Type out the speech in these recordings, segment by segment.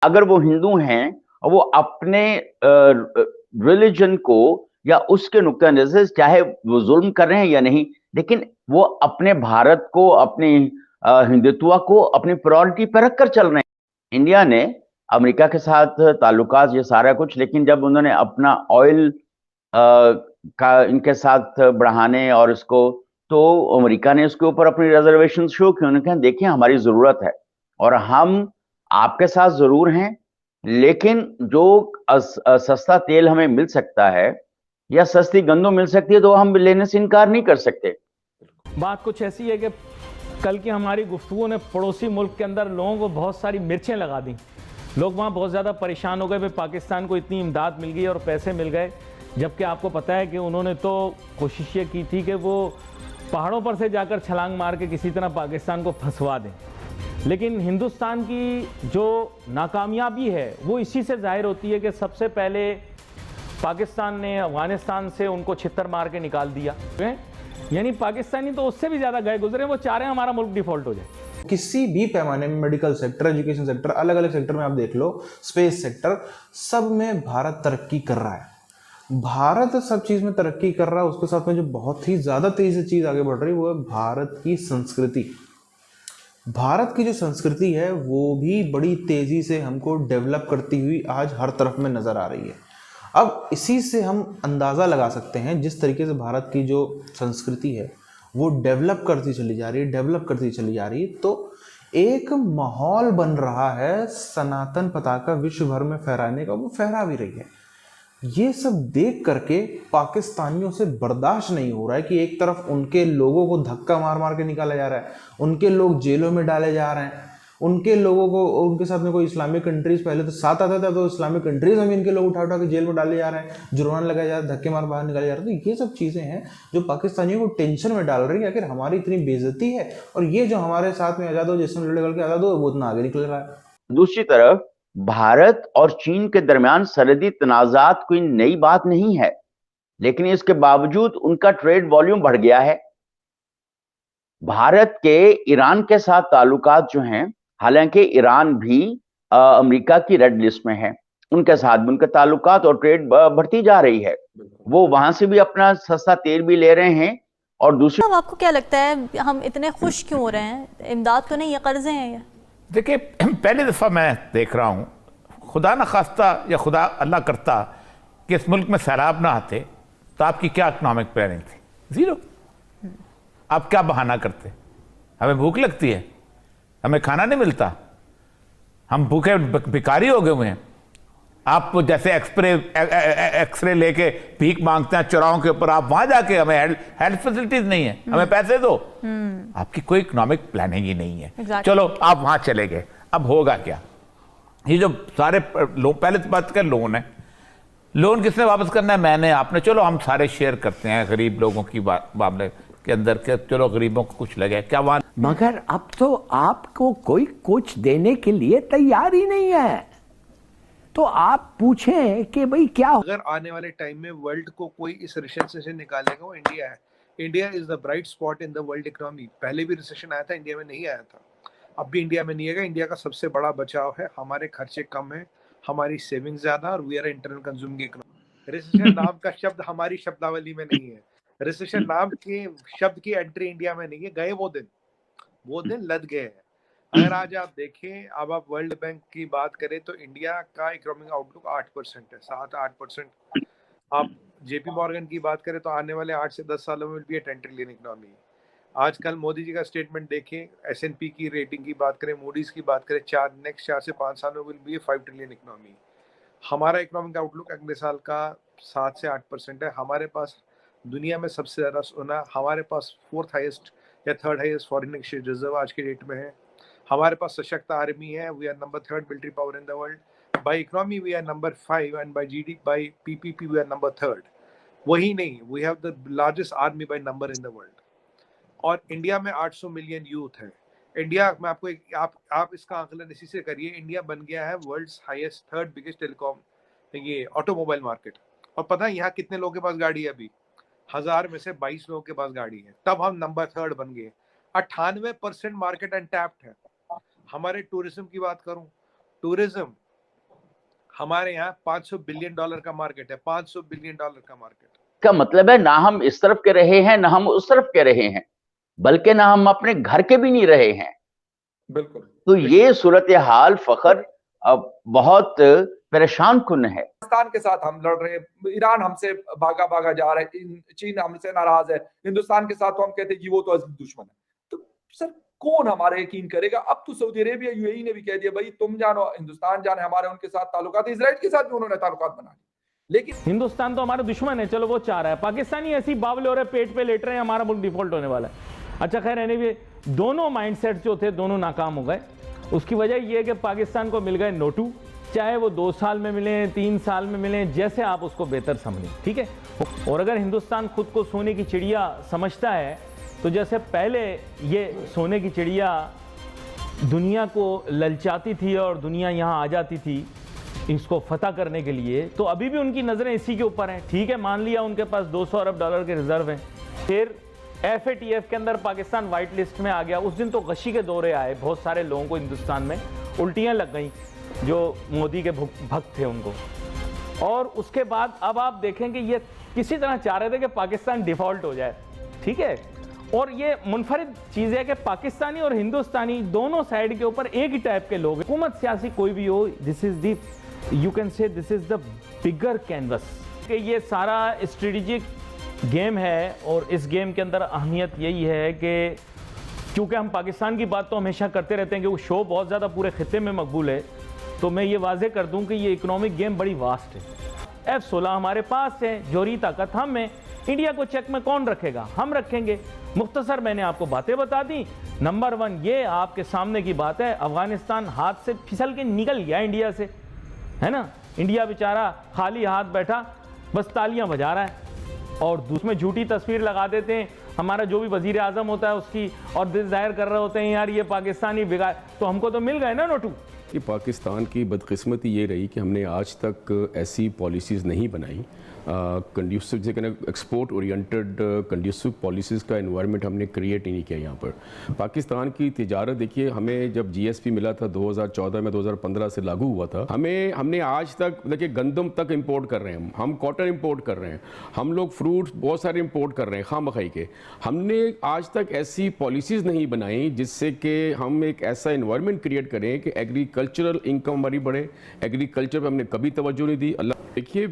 अगर वो हिंदू हैं और वो अपने रिलीजन को या उसके नुक्ता नजर से चाहे वो जुल्म कर रहे हैं या नहीं, लेकिन वो अपने भारत को, अपने हिंदुत्व को अपनी प्रायोरिटी पर रखकर चल रहे हैं। इंडिया ने अमेरिका के साथ ताल्लुकात, ये सारा कुछ, लेकिन जब उन्होंने अपना ऑयल का इनके साथ बढ़ाने और इसको, तो अमेरिका ने इसके ऊपर अपनी रिजर्वेशन शो की। उन्होंने कहा देखिए हमारी जरूरत है और हम आपके साथ जरूर हैं, लेकिन जो सस्ता तेल हमें मिल सकता है या सस्ती गंदम मिल सकती है तो हम लेने से इनकार नहीं कर सकते। बात कुछ ऐसी है कि कल की हमारी गुफ्तगू ने पड़ोसी मुल्क के अंदर लोगों को बहुत सारी मिर्चें लगा दी। लोग वहाँ बहुत ज़्यादा परेशान हो गए, भाई पाकिस्तान को इतनी इमदाद मिल गई और पैसे मिल गए, जबकि आपको पता है कि उन्होंने तो कोशिश ये की थी कि वो पहाड़ों पर से जाकर छलांग मार के किसी तरह पाकिस्तान को फंसवा दें। लेकिन हिंदुस्तान की जो नाकामयाबी है वो इसी से जाहिर होती है कि सबसे पहले पाकिस्तान ने अफगानिस्तान से उनको छितर मार के निकाल दिया, यानी पाकिस्तानी तो उससे भी ज़्यादा गए गुजरे, वो चाह रहे हैं हमारा मुल्क डिफॉल्ट हो जाए। किसी भी पैमाने में मेडिकल सेक्टर, एजुकेशन सेक्टर, अलग अलग सेक्टर में आप देख लो, स्पेस सेक्टर, सब में भारत तरक्की कर रहा है। भारत सब चीज में तरक्की कर रहा है। उसके साथ में जो बहुत ही ज्यादा तेजी से चीज आगे बढ़ रही है वो है भारत की संस्कृति। भारत की जो संस्कृति है वो भी बड़ी तेजी से हमको डेवलप करती हुई आज हर तरफ में नजर आ रही है। अब इसी से हम अंदाजा लगा सकते हैं जिस तरीके से भारत की जो संस्कृति है वो डेवलप करती चली जा रही है, डेवलप करती चली जा रही है, तो एक माहौल बन रहा है सनातन पताका विश्व भर में फहराने का, वो फहरा भी रही है। ये सब देख करके पाकिस्तानियों से बर्दाश्त नहीं हो रहा है कि एक तरफ उनके लोगों को धक्का मार मार के निकाला जा रहा है, उनके लोग जेलों में डाले जा रहे हैं, उनके लोगों को, उनके साथ में कोई इस्लामिक कंट्रीज पहले तो साथ आता था, तो इस्लामिक कंट्रीज में इनके लोग उठा उठा के जेल में डाले जा रहे हैं, जुर्माना लगाया जा रहा है, धक्के मार बाहर निकाले जा रहे हैं। तो ये सब चीज़ें हैं जो पाकिस्तानियों को टेंशन में डाल रही है। आखिर हमारी इतनी बेइज्जती है और ये जो हमारे साथ में आज़ाद हो, जिसमें लड़े निकल के आज़ाद हो, वो इतना आगे निकल रहा है। दूसरी तरफ भारत और चीन के दरमियान सरहदी तनाजात कोई नई बात नहीं है, लेकिन इसके बावजूद उनका ट्रेड वॉल्यूम बढ़ गया है। भारत के ईरान के साथ ताल्लुकात जो हैं, हालांकि ईरान भी अमेरिका की रेड लिस्ट में है, उनके साथ भी उनके ताल्लुकात और ट्रेड बढ़ती जा रही है। वो वहां से भी अपना सस्ता तेल भी ले रहे हैं। और दूसरी, अब आपको क्या लगता है हम इतने खुश क्यों हो रहे हैं? इमदाद तो नहीं, ये कर्जे हैं ये। देखिए, पहली दफ़ा मैं देख रहा हूँ, खुदा न खास्ता या खुदा अल्लाह करता कि इस मुल्क में सैलाब ना आते तो आपकी क्या इकनॉमिक प्लानिंग थी? ज़ीरो। आप क्या बहाना करते? हमें भूख लगती है, हमें खाना नहीं मिलता, हम भूखे भिखारी हो गए हुए हैं। आप जैसे एक्सरे लेके भीख मांगते हैं चौराहों के ऊपर, आप वहां जाके हमें हेल्थ फैसिलिटीज नहीं है, हमें पैसे दो। आपकी कोई इकोनॉमिक प्लानिंग ही नहीं है। Exactly. चलो आप वहां चले गए, अब होगा क्या? ये जो सारे पहले तो बात कर, लोन है, लोन किसने वापस करना है? मैंने, आपने। चलो हम सारे शेयर करते हैं गरीब लोगों की मामले के अंदर के, चलो गरीबों को कुछ लगे क्या वहां। मगर अब तो आपको कोई कुछ देने के लिए तैयार ही नहीं है, तो आप पूछें कि भाई क्या। अगर आने वाले टाइम में वर्ल्ड को कोई इस रिसेशन से निकालेगा वो इंडिया है। India is the bright spot in the world economy. पहले भी रिसेशन आया था, इंडिया में नहीं आया था, अब भी इंडिया में नहीं आएगा। इंडिया का सबसे बड़ा बचाव है हमारे खर्चे कम है, हमारी सेविंग्स ज्यादा, और we are internal consuming economy. Recession नाम का शब्द हमारी शब्दावली में नहीं है, रिसेशन नाम के शब्द की एंट्री इंडिया में नहीं है। गए वो दिन लद गए हैं। अगर आज आप देखें, अब आप वर्ल्ड बैंक की बात करें तो इंडिया का इकोनॉमिक आउटलुक 8% है, 7-8%। आप जेपी मॉर्गन की बात करें तो आने वाले 8 से 10 सालों में विल बी 10 ट्रिलियन इकोनॉमी। आजकल मोदी जी का स्टेटमेंट देखें, एसएनपी की रेटिंग की बात करें, मूडीज की बात करें, नेक्स्ट 4 से 5 सालों में विल बी 5 ट्रिलियन इकोनॉमी। हमारा इकोनॉमिक आउटलुक अगले साल का 7 से 8% है। हमारे पास दुनिया में सबसे ज्यादा सोना, हमारे पास 4th हाईएस्ट या 3rd highest foreign exchange reserve आज की डेट में है। हमारे पास सशक्त आर्मी है, we are number 3rd military power in the world. By economy we are number 5 and by GD by PPP we are number 3rd। वही नहीं, we have the largest army by number in the world. और India में 800 million youth है। India में आपको आप इसका आकलन इसी से करिए, इंडिया बन गया है world's highest 3rd biggest telecom ये ऑटोमोबाइल मार्केट। और पता है यहाँ कितने लोगों के पास गाड़ी है? अभी 1000 में से 22 लोगों के पास गाड़ी है, तब हम नंबर 3rd बन गए। 98% मार्केट अनटैप्ड है। हमारे टूरिज्म की बात करूं, टूरिज्म हमारे यहाँ $500 बिलियन का मार्केट है, $500 बिलियन का मार्केट। का मतलब है ना हम इस तरफ के रहे हैं ना हम उस तरफ के रहे हैं, बल्कि ना हम अपने घर के भी नहीं रहे हैं। बिल्कुल। तो ये सूरत हाल फखर अब बहुत परेशान कुन है। पाकिस्तान के साथ हम लड़ रहे हैं, ईरान हमसे भागा भागा जा रहा है, चीन हमसे नाराज है, हिंदुस्तान के साथ तो हम कहते हैं कि वो तो अजीज दुश्मन है। तो सर कौन हमारे यकीन करेगा? अब तो सऊदी अरेबिया, यूएई ने भी कह दिया भाई तुम जानो, हिंदुस्तान जाने, हमारे उनके साथ ताल्लुकात, इजराइल के साथ भी उन्होंने ताल्लुकात बना लिए। लेकिन हिंदुस्तान तो हमारा दुश्मन है, चलो वो चाह रहा है, पाकिस्तानी ऐसी बावले हो रहे, पेट पे लेट रहे हैं, हमारा मुल्क डिफॉल्ट होने वाला है। अच्छा खैर, एनीवे दोनों माइंडसेट जो थे दोनों नाकाम हो गए। उसकी वजह यह है कि पाकिस्तान को मिल गए नोटू, चाहे वो 2 साल में मिले 3 साल में मिले, जैसे आप उसको बेहतर समझें, ठीक है। और अगर हिंदुस्तान खुद को सोने की चिड़िया समझता है तो जैसे पहले ये सोने की चिड़िया दुनिया को ललचाती थी और दुनिया यहाँ आ जाती थी इसको फतह करने के लिए, तो अभी भी उनकी नज़रें इसी के ऊपर हैं। ठीक है, मान लिया उनके पास $200 अरब के रिजर्व हैं। फिर FATF के अंदर पाकिस्तान वाइट लिस्ट में आ गया। उस दिन तो गशी के दौरे आए, बहुत सारे लोगों को हिंदुस्तान में उल्टियाँ लग गई जो मोदी के भक्त थे उनको। और उसके बाद अब आप देखें कि ये किसी तरह चाह रहे थे कि पाकिस्तान डिफ़ॉल्ट हो जाए, ठीक है। और ये मुनफरिद चीज़ है कि पाकिस्तानी और हिंदुस्तानी दोनों साइड के ऊपर एक ही टाइप के लोग, हुकूमत सियासी कोई भी हो, this is the, you can say this is the bigger canvas, कि ये सारा स्ट्रेटेजिक गेम है। और इस गेम के अंदर अहमियत यही है कि क्योंकि हम पाकिस्तान की बात तो हमेशा करते रहते हैं कि वो शो बहुत ज़्यादा पूरे खित्ते में मकबूल है, तो मैं ये वाजे कर दूं कि ये इकोनॉमिक गेम बड़ी वास्ट है। F-16 हमारे पास है, जोहरी ताकत हम है, इंडिया को चेक में कौन रखेगा? हम रखेंगे। मुख्तसर मैंने आपको बातें बता दी। नंबर 1 ये आपके सामने की बात है, अफगानिस्तान हाथ से फिसल के निकल गया इंडिया से, है ना। इंडिया बेचारा खाली हाथ बैठा बस तालियां बजा रहा है, और दूसरे झूठी तस्वीर लगा देते हैं हमारा जो भी वजीर आजम होता है उसकी, और दिल जाहिर कर रहे होते हैं यार ये पाकिस्तानी बिगाड़। तो हमको तो मिल गए ना नोटू। कि पाकिस्तान की बदकिस्मती ये रही कि हमने आज तक ऐसी पॉलिसीज़ नहीं बनाई, कंड्यूसिव से एक्सपोर्ट ओरिएंटेड कंड्यूसिव पॉलिसीज़ का एनवायरनमेंट हमने क्रिएट ही नहीं किया यहाँ पर। पाकिस्तान की तिजारत देखिए, हमें जब GSP मिला था 2014 में, 2015 से लागू हुआ था, हमने आज तक देखिए गंदम तक इंपोर्ट कर रहे हैं, हम कॉटन इंपोर्ट कर रहे हैं, हम लोग फ्रूट्स बहुत सारे इंपोर्ट कर रहे हैं खामखाई के। हमने आज तक ऐसी पॉलिसीज़ नहीं बनाई जिससे कि हम एक ऐसा इन्वायरमेंट क्रिएट करें कि एग्रीकल्चरल इनकम हमारी बढ़े। एग्रीकल्चर पर हमने कभी तवज्जो नहीं दी। अल्लाह देखिए,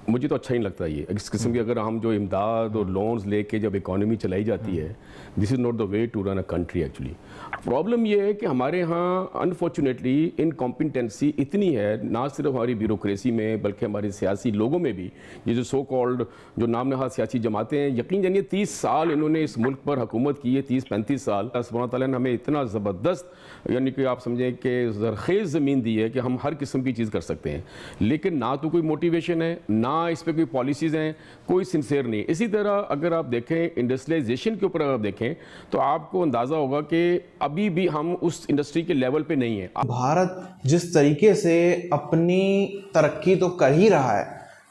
मुझे तो अच्छा ही लगता है ये इस किस्म की, अगर हम जो इमदाद और लोन्स लेके जब इकोनॉमी चलाई जाती है, this is not the way to run a country actually. Problem ये है कि हमारे यहाँ अनफॉर्चुनेटली इनकॉम्पिटेंसी इतनी है, ना सिर्फ हमारी ब्यूरोक्रेसी में बल्कि हमारे सियासी लोगों में भी। ये जो सो कॉल्ड जो नाम नहाद सियासी जमातें हैं, यकीन जानिए 30 साल इन्होंने इस मुल्क पर हुकूमत की है, 30-35 साल। सुब्हान तआला ने हमें इतना ज़बरदस्त, यानी कि आप समझें कि ज़रखेज़ ज़मीन दी है कि हम हर किस्म की चीज़ कर सकते हैं, लेकिन ना तो कोई मोटिवेशन है, ना इस पर कोई पॉलिसीज़ हैं, कोई सिंसियर नहीं। इसी तरह अगर आप देखें इंडस्ट्रियलाइजेशन के ऊपर, अगर देखें तो आपको अंदाज़ा होगा कि अभी भी हम उस इंडस्ट्री के लेवल पे नहीं है। भारत जिस तरीके से अपनी तरक्की तो कर ही रहा है,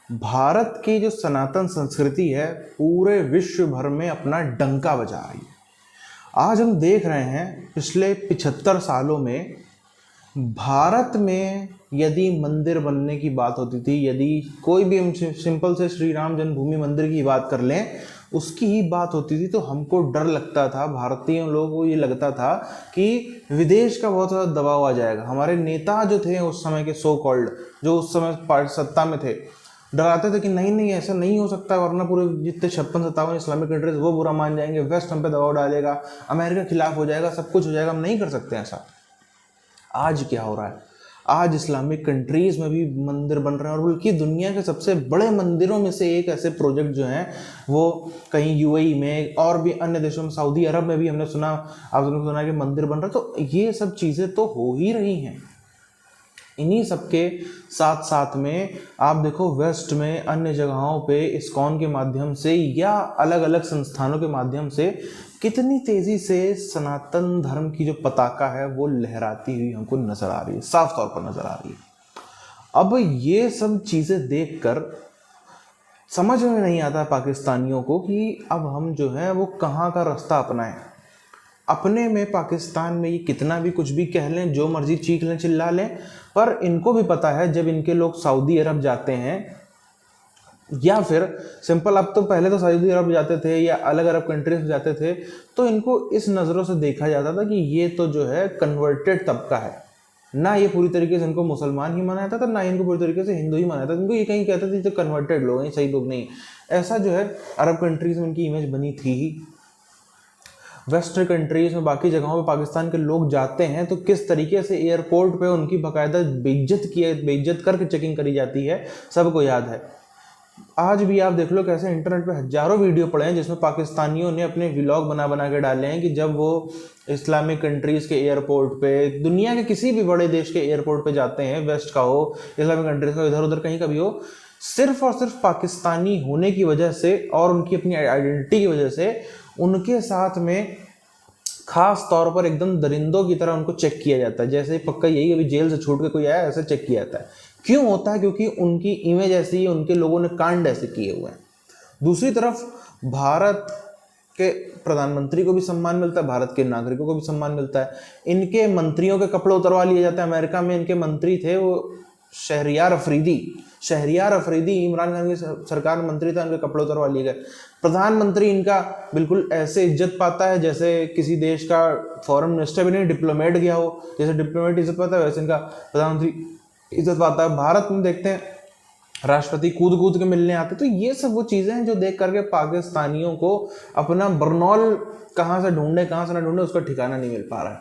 भारत की जो सनातन संस्कृति है पूरे विश्व भर में अपना डंका बजा रही है। आज हम देख रहे हैं पिछले 75 सालों में भारत में यदि मंदिर बनने की बात होती थी, यदि कोई भी हम सिंपल से श्री राम जन्मभूमि मंदिर की बात कर लें, उसकी ही बात होती थी तो हमको डर लगता था, भारतीय लोगों को ये लगता था कि विदेश का बहुत ज़्यादा दबाव आ जाएगा। हमारे नेता जो थे उस समय के सो कॉल्ड, जो उस समय सत्ता में थे, डराते थे कि नहीं नहीं ऐसा नहीं हो सकता, वरना पूरे जितने 56-57 इस्लामिक कंट्रीज वो बुरा मान जाएंगे, वेस्ट हम पे दबाव डालेगा, अमेरिका खिलाफ हो जाएगा, सब कुछ हो जाएगा, हम नहीं कर सकते ऐसा। आज क्या हो रहा है? आज इस्लामिक कंट्रीज़ में भी मंदिर बन रहे हैं, और बल्कि दुनिया के सबसे बड़े मंदिरों में से एक ऐसे प्रोजेक्ट जो हैं वो कहीं यूएई में और भी अन्य देशों में, सऊदी अरब में भी हमने सुना, आपने सुना कि मंदिर बन रहा है। तो ये सब चीज़ें तो हो ही रही हैं। इन्हीं सबके साथ साथ में आप देखो वेस्ट में अन्य जगहों पे इस्कॉन के माध्यम से या अलग अलग संस्थानों के माध्यम से कितनी तेज़ी से सनातन धर्म की जो पताका है वो लहराती हुई हमको नज़र आ रही है, साफ तौर पर नज़र आ रही है। अब ये सब चीज़ें देखकर समझ में नहीं आता पाकिस्तानियों को कि अब हम जो है वो कहाँ का रास्ता अपनाएं। अपने में पाकिस्तान में ये कितना भी कुछ भी कह लें, जो मर्जी चीख लें चिल्ला लें, पर इनको भी पता है जब इनके लोग सऊदी अरब जाते हैं या फिर सिंपल, अब तो पहले तो सऊदी अरब जाते थे या अलग अरब कंट्रीज में जाते थे, तो इनको इस नज़रों से देखा जाता था कि ये तो जो है कन्वर्टेड तबका है, ना ये पूरी तरीके से इनको मुसलमान ही माना जाता था, ना इनको पूरी तरीके से हिंदू ही माना जाता था। इनको ये कहीं कहते थे जो कन्वर्टेड लोग हैं, सही लोग नहीं। ऐसा जो है अरब कंट्रीज में इनकी इमेज बनी थी ही। वेस्टर्न कंट्रीज में बाकी जगहों पे पाकिस्तान के लोग जाते हैं तो किस तरीके से एयरपोर्ट पे उनकी बाकायदा बेइज्जत करके चेकिंग करी जाती है, सबको याद है। आज भी आप देख लो कैसे इंटरनेट पे हजारों वीडियो पड़े हैं जिसमें पाकिस्तानियों ने अपने व्लॉग बना बना के डाले हैं कि जब वो इस्लामिक कंट्रीज के एयरपोर्ट पे, दुनिया के किसी भी बड़े देश के एयरपोर्ट पे जाते हैं, वेस्ट का हो, इस्लामिक कंट्रीज का, इधर उधर कहीं का भी हो, सिर्फ और सिर्फ पाकिस्तानी होने की वजह से और उनकी अपनी आइडेंटिटी की वजह से उनके साथ में खास तौर पर एकदम दरिंदों की तरह उनको चेक किया जाता है। जैसे पक्का यही अभी जेल से छूट के कोई आया, ऐसे चेक किया जाता है। क्यों होता है? क्योंकि उनकी इमेज ऐसी है, उनके लोगों ने कांड ऐसे किए हुए हैं। दूसरी तरफ भारत के प्रधानमंत्री को भी सम्मान मिलता है, भारत के नागरिकों को भी सम्मान मिलता है। इनके मंत्रियों के कपड़े उतरवा लिए जाते हैं। अमेरिका में इनके मंत्री थे वो शहरियार अफरीदी इमरान खान की सरकार में मंत्री था, उनके कपड़े उतरवा लिए गए। प्रधानमंत्री इनका बिल्कुल ऐसे इज्जत पाता है जैसे किसी देश का फॉरेन मिनिस्टर भी नहीं, डिप्लोमेट गया हो, जैसे डिप्लोमेट इज्जत पाता है वैसे इनका प्रधानमंत्री इज्जत पाता है। भारत में देखते हैं राष्ट्रपति कूद कूद के मिलने आते। तो ये सब वो चीजें हैं जो देख करके पाकिस्तानियों को अपना बरनौल कहाँ से ढूंढे कहाँ से ना ढूंढे उसका ठिकाना नहीं मिल पा रहा है।